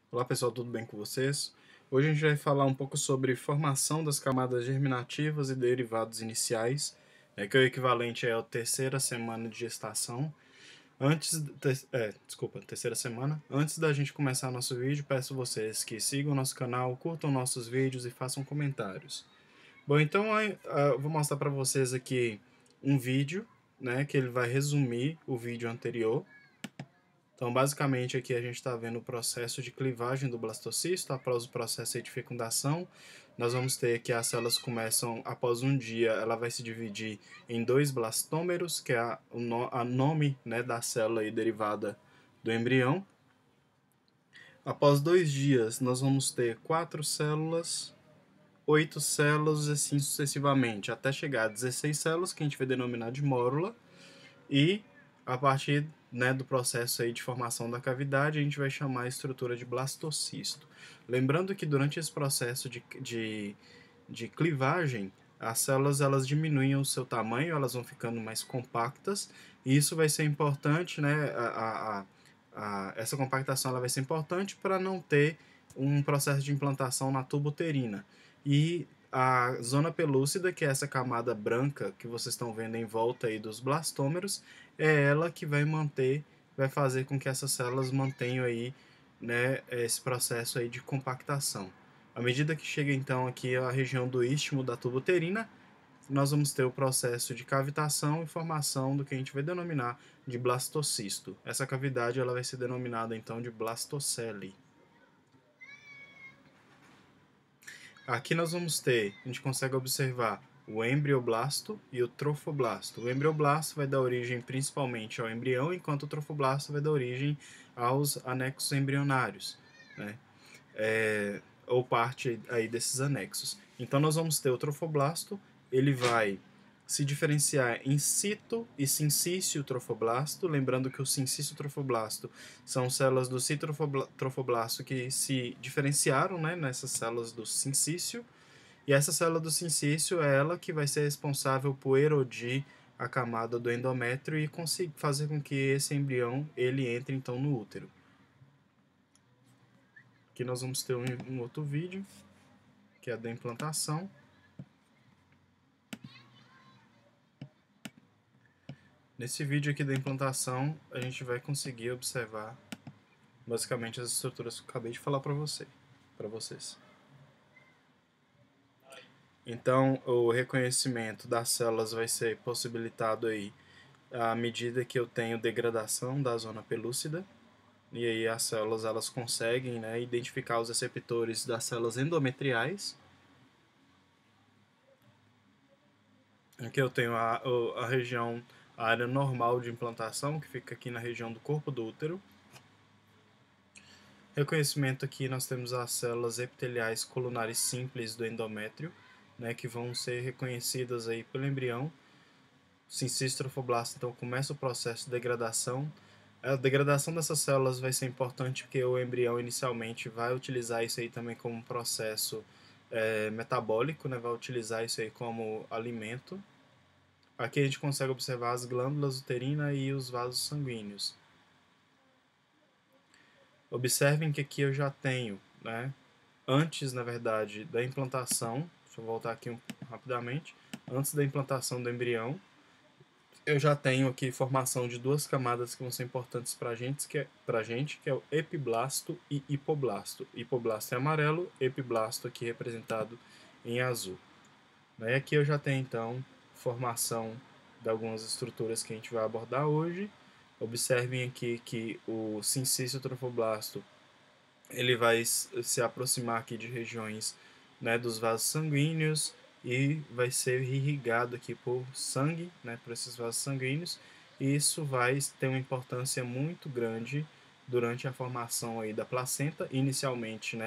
Olá pessoal, tudo bem com vocês? Hoje a gente vai falar um pouco sobre formação das camadas germinativas e derivados iniciais, que é o equivalente à terceira semana de gestação. Terceira semana. Antes da gente começar nosso vídeo, peço vocês que sigam nosso canal, curtam nossos vídeos e façam comentários. Bom, então eu vou mostrar para vocês aqui um vídeo, que ele vai resumir o vídeo anterior. Então, basicamente, aqui a gente está vendo o processo de clivagem do blastocisto após o processo de fecundação. Nós vamos ter que as células começam, após um dia, ela vai se dividir em dois blastômeros, que é a nome, da célula aí derivada do embrião. Após 2 dias, nós vamos ter 4 células, 8 células, assim sucessivamente, até chegar a 16 células, que a gente vai denominar de mórula, e a partir do processo aí de formação da cavidade, a gente vai chamar a estrutura de blastocisto. Lembrando que durante esse processo de clivagem, as células elas diminuem o seu tamanho, elas vão ficando mais compactas, e isso vai ser importante, essa compactação ela vai ser importante para não ter um processo de implantação na tuba uterina. E a zona pelúcida, que é essa camada branca que vocês estão vendo em volta aí dos blastômeros, é ela que vai fazer com que essas células mantenham aí, esse processo aí de compactação. À medida que chega então aqui a região do istmo da tuba uterina, nós vamos ter o processo de cavitação e formação do que a gente vai denominar de blastocisto. Essa cavidade ela vai ser denominada então de blastocele. Aqui nós vamos ter, a gente consegue observar o embrioblasto e o trofoblasto. O embrioblasto vai dar origem principalmente ao embrião, enquanto o trofoblasto vai dar origem aos anexos embrionários, ou parte aí desses anexos. Então nós vamos ter o trofoblasto, ele vai se diferenciar em cito e sincício trofoblasto, lembrando que o sincício trofoblasto são células do citrofoblasto que se diferenciaram, nessas células do sincício, e essa célula do sincício é ela que vai ser responsável por erodir a camada do endométrio e conseguir fazer com que esse embrião ele entre então no útero. Aqui nós vamos ter um outro vídeo, que é da implantação. Nesse vídeo aqui da implantação, a gente vai conseguir observar basicamente as estruturas que eu acabei de falar para vocês. Então, o reconhecimento das células vai ser possibilitado aí à medida que eu tenho degradação da zona pelúcida, e aí as células elas conseguem, identificar os receptores das células endometriais. Aqui eu tenho a região, a área normal de implantação, que fica aqui na região do corpo do útero. Reconhecimento aqui nós temos as células epiteliais colunares simples do endométrio, que vão ser reconhecidas aí pelo embrião. O sincício trofoblasto então começa o processo de degradação. A degradação dessas células vai ser importante porque o embrião inicialmente vai utilizar isso aí também como um processo metabólico, vai utilizar isso aí como alimento. Aqui a gente consegue observar as glândulas uterinas e os vasos sanguíneos. Observem que aqui eu já tenho, antes, na verdade, da implantação, deixa eu voltar aqui rapidamente, antes da implantação do embrião, eu já tenho aqui formação de duas camadas que vão ser importantes para a gente, que é o epiblasto e hipoblasto. Hipoblasto é amarelo, epiblasto aqui representado em azul. E aqui eu já tenho, então, formação de algumas estruturas que a gente vai abordar hoje. Observem aqui que o sincício trofoblasto ele vai se aproximar aqui de regiões, dos vasos sanguíneos e vai ser irrigado aqui por sangue, por esses vasos sanguíneos, e isso vai ter uma importância muito grande durante a formação aí da placenta, inicialmente,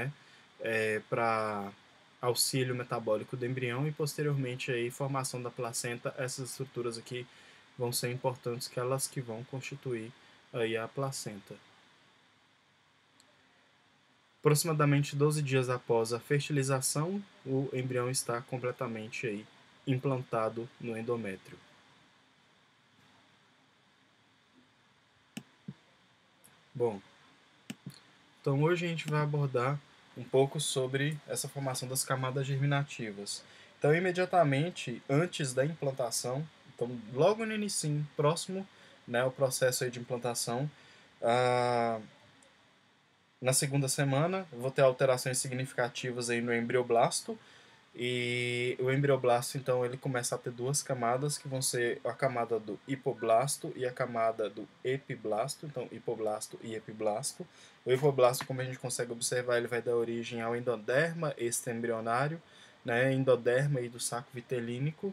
para auxílio metabólico do embrião e posteriormente aí formação da placenta. Essas estruturas aqui vão ser importantes, que elas que vão constituir aí a placenta. Aproximadamente 12 dias após a fertilização, o embrião está completamente aí implantado no endométrio. Bom, Então hoje a gente vai abordar um pouco sobre essa formação das camadas germinativas. Então imediatamente antes da implantação, então logo no início, próximo, né, o processo aí de implantação, na segunda semana eu vou ter alterações significativas aí no embrioblasto. E o embrioblasto, então, ele começa a ter duas camadas, que vão ser a camada do hipoblasto e a camada do epiblasto. Então, hipoblasto e epiblasto. O hipoblasto, como a gente consegue observar, ele vai dar origem ao endoderma extraembrionário, né, endoderma aí do saco vitelínico,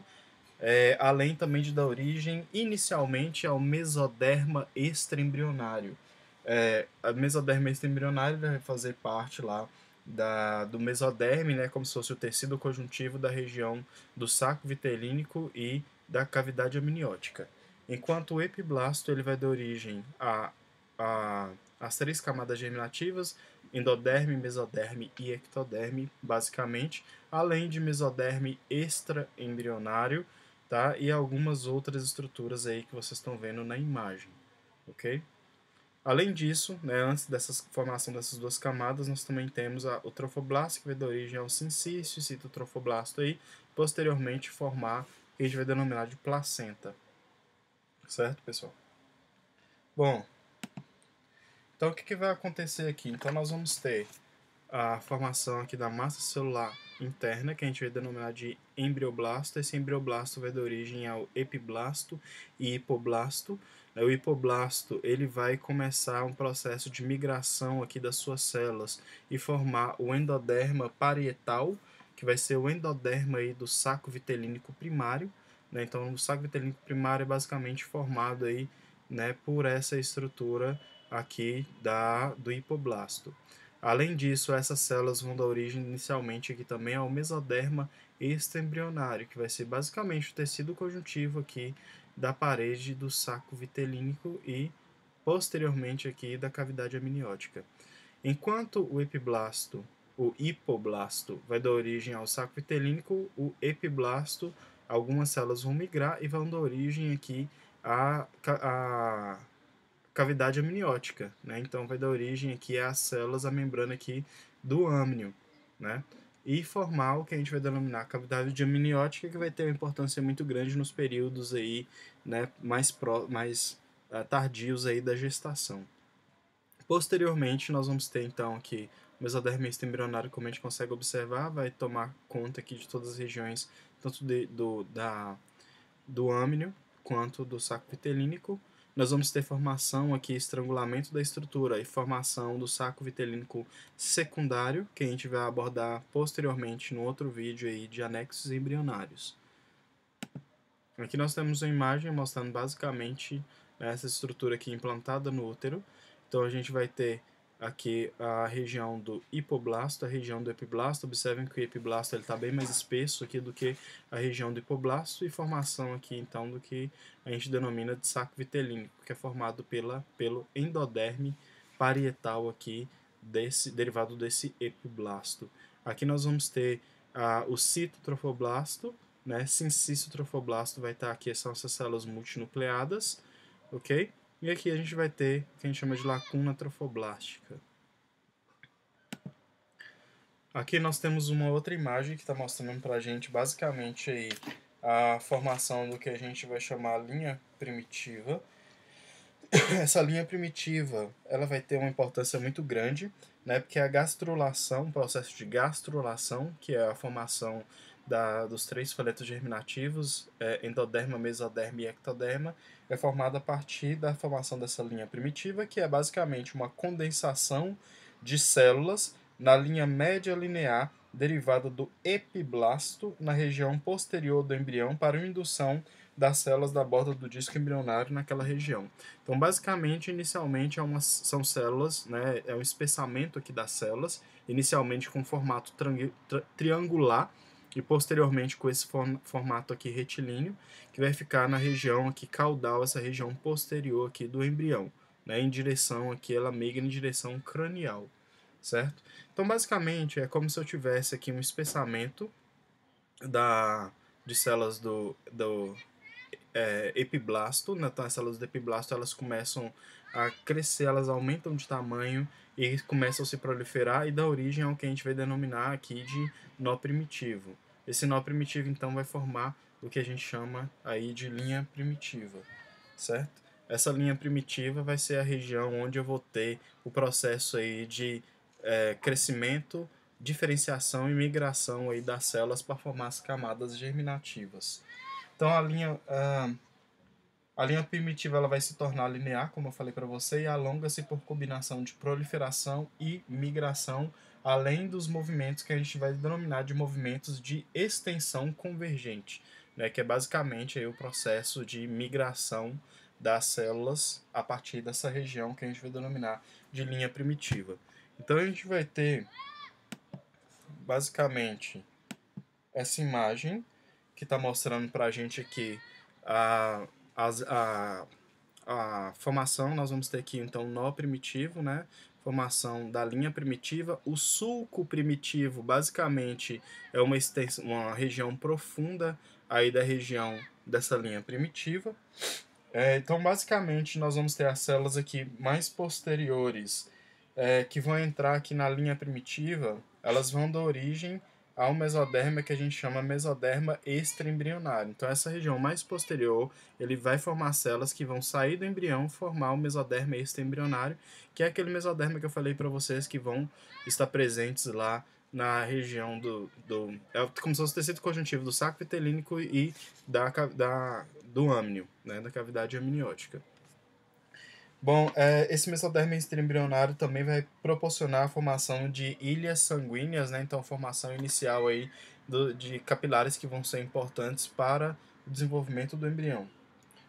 além também de dar origem, inicialmente, ao mesoderma extraembrionário. A mesoderma extraembrionário vai fazer parte lá do mesoderme, né, como se fosse o tecido conjuntivo da região do saco vitelínico e da cavidade amniótica. Enquanto o epiblasto ele vai dar origem às três camadas germinativas, endoderme, mesoderme e ectoderme, basicamente, além de mesoderme extraembrionário, tá? E algumas outras estruturas aí que vocês estão vendo na imagem, ok? Além disso, né, antes dessa formação dessas duas camadas, nós também temos o trofoblasto, que vai dar origem ao sincício, citotrofoblasto aí, posteriormente formar o que a gente vai denominar de placenta. Certo, pessoal? Bom, então o que vai acontecer aqui? Então nós vamos ter a formação aqui da massa celular interna, que a gente vai denominar de embrioblasto. Esse embrioblasto vai dar origem ao epiblasto e hipoblasto. O hipoblasto ele vai começar um processo de migração aqui das suas células e formar o endoderma parietal, que vai ser o endoderma aí do saco vitelínico primário. Né? Então, o saco vitelínico primário é basicamente formado aí, né, por essa estrutura aqui do hipoblasto. Além disso, essas células vão dar origem inicialmente aqui também ao mesoderma extraembrionário, que vai ser basicamente o tecido conjuntivo aqui da parede do saco vitelínico e posteriormente aqui da cavidade amniótica. Enquanto o hipoblasto vai dar origem ao saco vitelínico, o epiblasto, algumas células vão migrar e vão dar origem aqui a cavidade amniótica, né? Então vai dar origem aqui às células, a membrana aqui do âmnio, né? E formar o que a gente vai denominar cavidade amniótica, que vai ter uma importância muito grande nos períodos aí, né, mais tardios aí da gestação. Posteriormente, nós vamos ter então aqui o mesoderma embrionário, como a gente consegue observar, vai tomar conta aqui de todas as regiões, tanto do âmnio quanto do saco vitelínico. Nós vamos ter formação aqui, estrangulamento da estrutura e formação do saco vitelínico secundário, que a gente vai abordar posteriormente no outro vídeo aí de anexos embrionários. Aqui nós temos uma imagem mostrando basicamente essa estrutura aqui implantada no útero. Então a gente vai ter aqui a região do hipoblasto, a região do epiblasto. Observem que o epiblasto está bem mais espesso aqui do que a região do hipoblasto, e formação aqui então do que a gente denomina de saco vitelínico, que é formado pelo endoderme parietal aqui, derivado desse epiblasto. Aqui nós vamos ter o citotrofoblasto, né? Sincício trofoblasto vai estar aqui, são essas células multinucleadas, ok? E aqui a gente vai ter o que a gente chama de lacuna trofoblástica. Aqui nós temos uma outra imagem que está mostrando para a gente basicamente aí a formação do que a gente vai chamar linha primitiva. Essa linha primitiva ela vai ter uma importância muito grande, né, porque a gastrulação, o processo de gastrulação, que é a formação dos três folhetos germinativos, endoderma, mesoderma e ectoderma, é formada a partir da formação dessa linha primitiva, que é basicamente uma condensação de células na linha média linear derivada do epiblasto na região posterior do embrião para uma indução das células da borda do disco embrionário naquela região. Então, basicamente, inicialmente são células, né, é um espessamento aqui das células, inicialmente com formato triangular e posteriormente com esse formato aqui retilíneo, que vai ficar na região aqui caudal, essa região posterior aqui do embrião, né, em direção aqui, ela migra em direção cranial, certo? Então, basicamente, é como se eu tivesse aqui um espessamento de células do epiblasto, né? Então as células do epiblasto elas começam a crescer, elas aumentam de tamanho e começam a se proliferar e dá origem ao que a gente vai denominar aqui de nó primitivo. Esse nó primitivo, então, vai formar o que a gente chama aí de linha primitiva, certo? Essa linha primitiva vai ser a região onde eu vou ter o processo aí de crescimento, diferenciação e migração aí das células para formar as camadas germinativas. Então a linha primitiva ela vai se tornar linear, como eu falei para você, e alonga-se por combinação de proliferação e migração, além dos movimentos que a gente vai denominar de movimentos de extensão convergente, né, que é basicamente aí o processo de migração das células a partir dessa região que a gente vai denominar de linha primitiva. Então a gente vai ter basicamente essa imagem que está mostrando para a gente aqui a formação. Nós vamos ter aqui então nó primitivo, né? Formação da linha primitiva. O sulco primitivo basicamente é uma região profunda aí da região dessa linha primitiva. Então basicamente nós vamos ter as células aqui mais posteriores que vão entrar aqui na linha primitiva. Elas vão dar origem ao mesoderma que a gente chama mesoderma extraembrionário. Então essa região mais posterior, ele vai formar células que vão sair do embrião, formar o mesoderma extraembrionário, que é aquele mesoderma que eu falei para vocês que vão estar presentes lá na região é como se fosse o tecido conjuntivo do saco vitelínico e do âmnio, né, da cavidade amniótica. Bom, esse mesoderma extraembrionário também vai proporcionar a formação de ilhas sanguíneas, né? Então, a formação inicial aí de capilares que vão ser importantes para o desenvolvimento do embrião.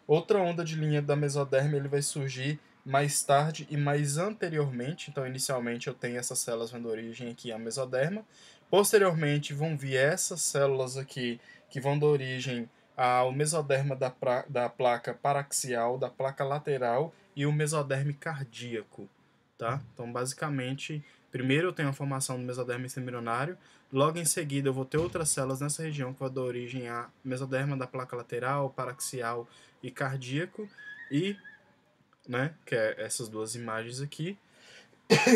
Outra onda de linha da mesoderma ele vai surgir mais tarde e mais anteriormente. Então, inicialmente eu tenho essas células dando origem aqui ao mesoderma. Posteriormente vão vir essas células aqui que vão dar origem ao mesoderma da placa paraxial, da placa lateral e o mesoderme cardíaco, tá? Então, basicamente, primeiro eu tenho a formação do mesoderma extraembrionário, logo em seguida eu vou ter outras células nessa região que vai dar origem a mesoderma da placa lateral, paraxial e cardíaco, e, né, que é essas duas imagens aqui.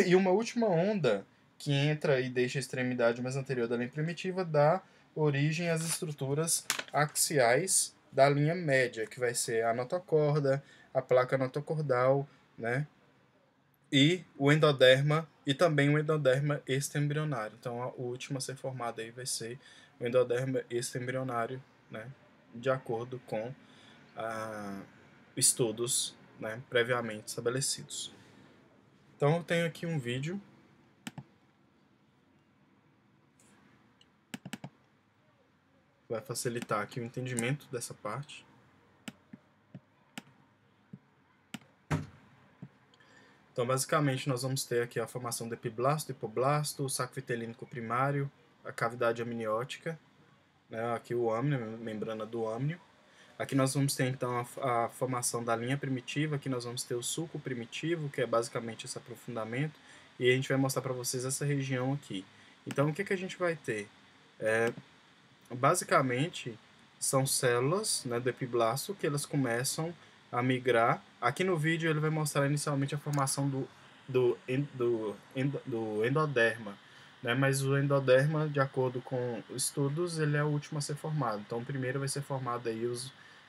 E uma última onda que entra e deixa a extremidade mais anterior da linha primitiva dá origem às estruturas axiais da linha média, que vai ser a notocorda, a placa notocordal, né? E o endoderma e também o endoderma extraembrionário. Então a última a ser formada aí vai ser o endoderma extraembrionário, né? De acordo com estudos, né, previamente estabelecidos. Então eu tenho aqui um vídeo que vai facilitar aqui o entendimento dessa parte. Então, basicamente, nós vamos ter aqui a formação do epiblasto, hipoblasto, o saco vitelínico primário, a cavidade amniótica, né, aqui o âmnio, a membrana do âmnio. Aqui nós vamos ter, então, a formação da linha primitiva, aqui nós vamos ter o sulco primitivo, que é basicamente esse aprofundamento, e a gente vai mostrar para vocês essa região aqui. Então, o que a gente vai ter? Basicamente, são células, né, do epiblasto que elas começam a migrar. Aqui no vídeo ele vai mostrar inicialmente a formação do endoderma, né? Mas o endoderma, de acordo com estudos, ele é o último a ser formado. Então, primeiro vai ser formado aí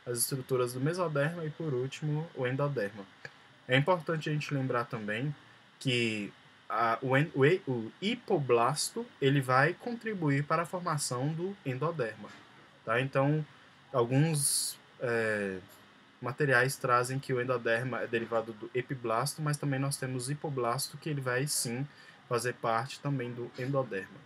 as estruturas do mesoderma e, por último, o endoderma. É importante a gente lembrar também que o hipoblasto ele vai contribuir para a formação do endoderma. Tá? Então, alguns materiais trazem que o endoderma é derivado do epiblasto, mas também nós temos o hipoblasto, que ele vai sim fazer parte também do endoderma.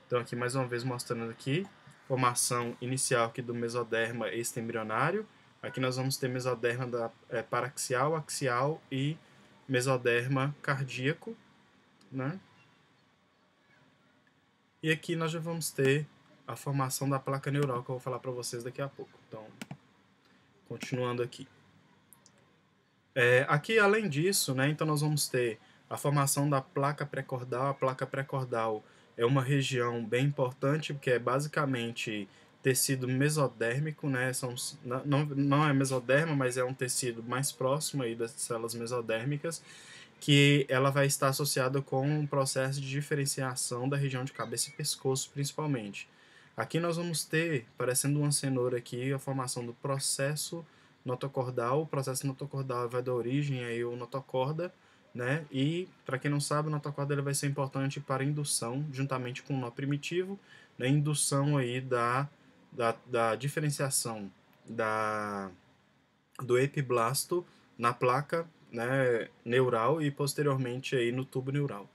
Então aqui mais uma vez mostrando aqui, formação inicial aqui do mesoderma extraembrionário. Aqui nós vamos ter mesoderma paraxial, axial e mesoderma cardíaco, né? E aqui nós já vamos ter a formação da placa neural, que eu vou falar para vocês daqui a pouco. Então, continuando aqui. Aqui, além disso, né, então nós vamos ter a formação da placa pré-cordal. A placa pré-cordal é uma região bem importante, porque basicamente tecido mesodérmico, né? Não é mesoderma, mas é um tecido mais próximo aí das células mesodérmicas, que ela vai estar associada com um processo de diferenciação da região de cabeça e pescoço, principalmente. Aqui nós vamos ter, parecendo uma cenoura aqui, a formação do processo notocordal. O processo notocordal vai dar origem aí ao notocorda, né? E, para quem não sabe, o notocorda ele vai ser importante para indução, juntamente com o nó primitivo, né? Indução aí da diferenciação do epiblasto na placa, né, neural e posteriormente aí no tubo neural.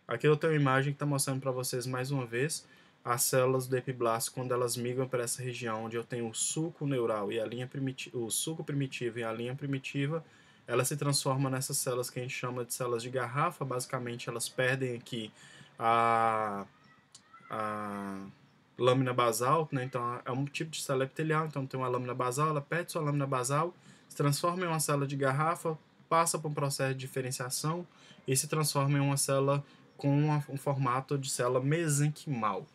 Aqui eu tenho uma imagem que está mostrando para vocês mais uma vez as células do epiblasto quando elas migram para essa região onde eu tenho o sulco neural e a linha o sulco primitivo e a linha primitiva, ela se transforma nessas células que a gente chama de células de garrafa. Basicamente elas perdem aqui a lâmina basal, né? Então é um tipo de célula epitelial, então tem uma lâmina basal, ela perde sua lâmina basal, se transforma em uma célula de garrafa, passa por um processo de diferenciação e se transforma em uma célula com um formato de célula mesenquimal.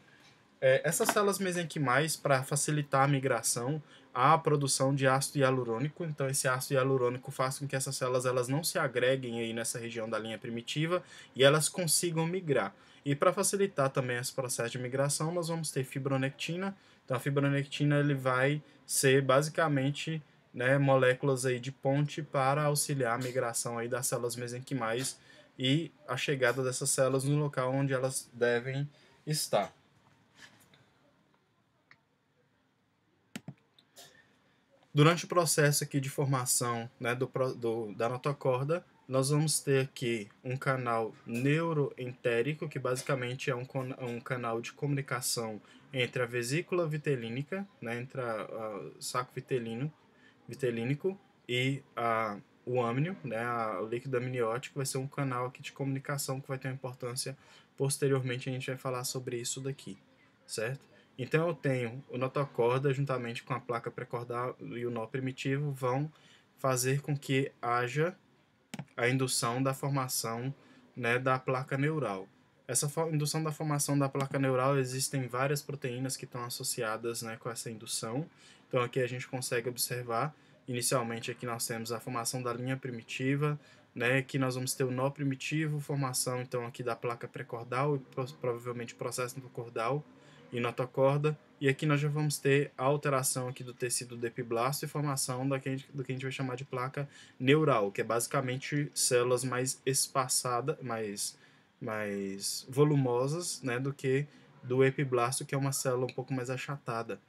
Essas células mesenquimais, para facilitar a migração, há a produção de ácido hialurônico. Então esse ácido hialurônico faz com que essas células elas não se agreguem aí nessa região da linha primitiva e elas consigam migrar. E para facilitar também esse processo de migração, nós vamos ter fibronectina. Então a fibronectina ele vai ser basicamente, né, moléculas aí de ponte para auxiliar a migração aí das células mesenquimais e a chegada dessas células no local onde elas devem estar. Durante o processo aqui de formação, né, da notocorda, nós vamos ter aqui um canal neuroentérico, que basicamente é um canal de comunicação entre a vesícula vitelínica, né, entre o saco vitelínico e o âmnio, né, o líquido amniótico. Vai ser um canal aqui de comunicação que vai ter uma importância posteriormente. A gente vai falar sobre isso daqui, certo? Então eu tenho o notocorda juntamente com a placa pré-cordal e o nó primitivo vão fazer com que haja a indução da formação, né, da placa neural. Essa indução da formação da placa neural, existem várias proteínas que estão associadas, né, com essa indução. Então aqui a gente consegue observar, inicialmente aqui nós temos a formação da linha primitiva, né, que nós vamos ter o nó primitivo, formação então aqui da placa pré-cordal e provavelmente processo cordal e notocorda, e aqui nós já vamos ter a alteração aqui do tecido do epiblasto e formação do que a gente vai chamar de placa neural, que é basicamente células mais espaçadas, mais volumosas, né, do que do epiblasto, que é uma célula um pouco mais achatada.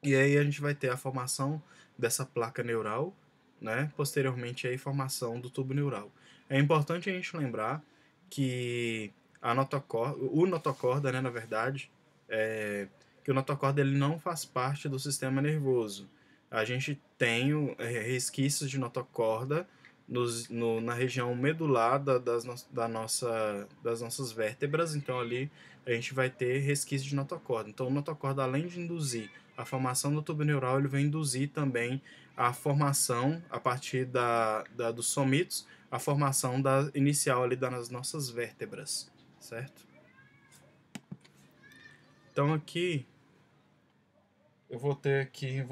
E aí a gente vai ter a formação dessa placa neural, né, posteriormente a formação do tubo neural. É importante a gente lembrar que o notocorda, né, na verdade, que o notocorda ele não faz parte do sistema nervoso. A gente tem resquícios de notocorda na região medular das nossas vértebras. Então ali a gente vai ter resquícios de notocorda. Então o notocorda, além de induzir a formação do tubo neural, ele vai induzir também a formação, a partir dos somitos, a formação inicial ali das nossas vértebras, certo? Então aqui eu vou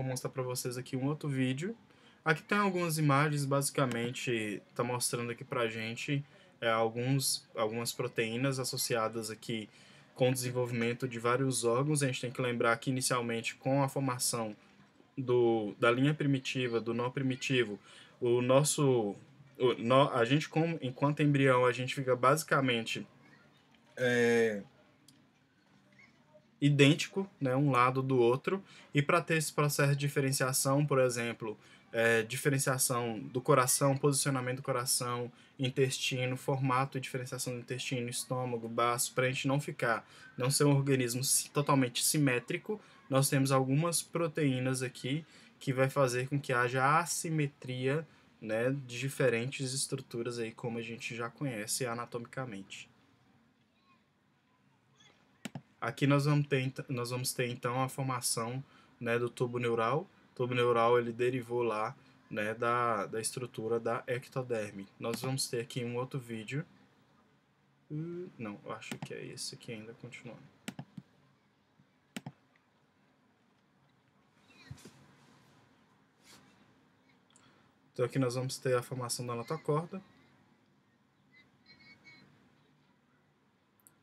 mostrar para vocês aqui um outro vídeo. Aqui tem algumas imagens, basicamente está mostrando aqui pra gente algumas proteínas associadas aqui com o desenvolvimento de vários órgãos. A gente tem que lembrar que inicialmente com a formação da linha primitiva, do nó primitivo, a gente enquanto embrião, a gente fica basicamente idêntico, né, um lado do outro, e para ter esse processo de diferenciação, por exemplo, diferenciação do coração, posicionamento do coração, intestino, formato e diferenciação do intestino, estômago, baço, para a gente não ser um organismo totalmente simétrico, nós temos algumas proteínas aqui que vai fazer com que haja assimetria, né, de diferentes estruturas aí, como a gente já conhece anatomicamente. Aqui nós vamos ter então a formação, né, do tubo neural. O tubo neural ele derivou lá, né, da estrutura da ectoderme. Nós vamos ter aqui um outro vídeo. Não, eu acho que é esse aqui ainda continuando. Então aqui nós vamos ter a formação da notocorda.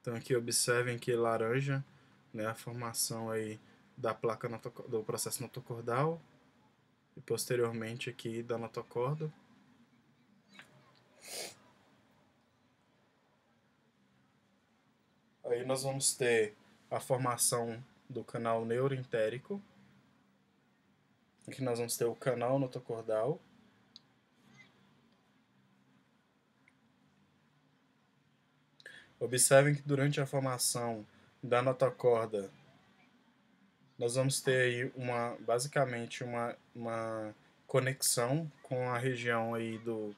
Então aqui observem que laranja, né, a formação aí da placa do processo notocordal e posteriormente aqui da notocorda. Aí nós vamos ter a formação do canal neuroentérico. Aqui nós vamos ter o canal notocordal. Observem que durante a formação da notocorda, nós vamos ter aí basicamente uma conexão com a região aí do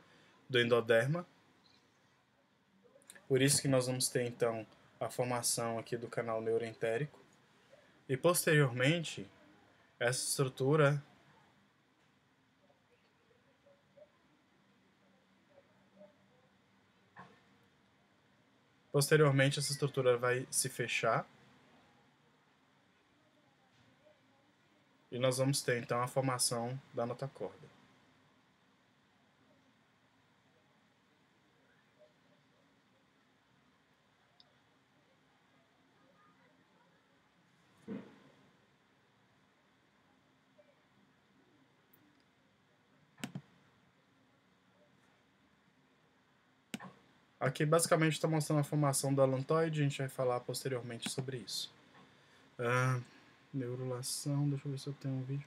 endoderma. Por isso que nós vamos ter então a formação aqui do canal neuroentérico. E posteriormente, essa estrutura vai se fechar. E nós vamos ter então a formação da notocorda. Aqui basicamente está mostrando a formação do alantoide, a gente vai falar posteriormente sobre isso. Neurulação, deixa eu ver se eu tenho um vídeo.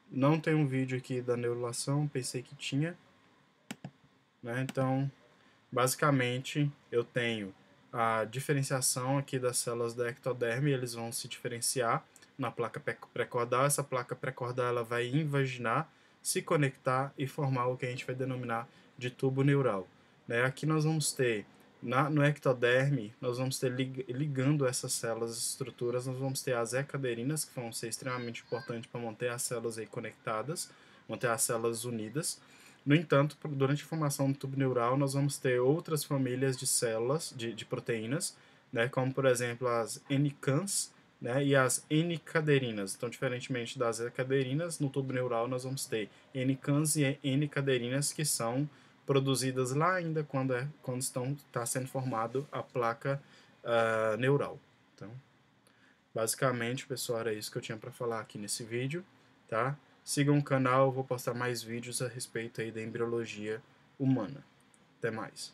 Não tem um vídeo aqui da neurulação, pensei que tinha. Né? Então, basicamente, eu tenho a diferenciação aqui das células da ectoderme, eles vão se diferenciar na placa pré-cordal. Essa placa pré-cordal ela vai invaginar, se conectar e formar o que a gente vai denominar de tubo neural. Né? Aqui nós vamos ter, no ectoderme, nós vamos ter ligando essas células, as estruturas, nós vamos ter as ecaderinas, que vão ser extremamente importantes para manter as células aí conectadas, manter as células unidas. No entanto, durante a formação do tubo neural, nós vamos ter outras famílias de células, de proteínas, né, como, por exemplo, as N-cans, né, e as N-caderinas. Então, diferentemente das caderinas, no tubo neural nós vamos ter N-cans e N-caderinas, que são produzidas lá ainda quando está sendo formado a placa neural. Então, basicamente, pessoal, era isso que eu tinha para falar aqui nesse vídeo, tá? Sigam o canal, eu vou postar mais vídeos a respeito aí da embriologia humana. Até mais.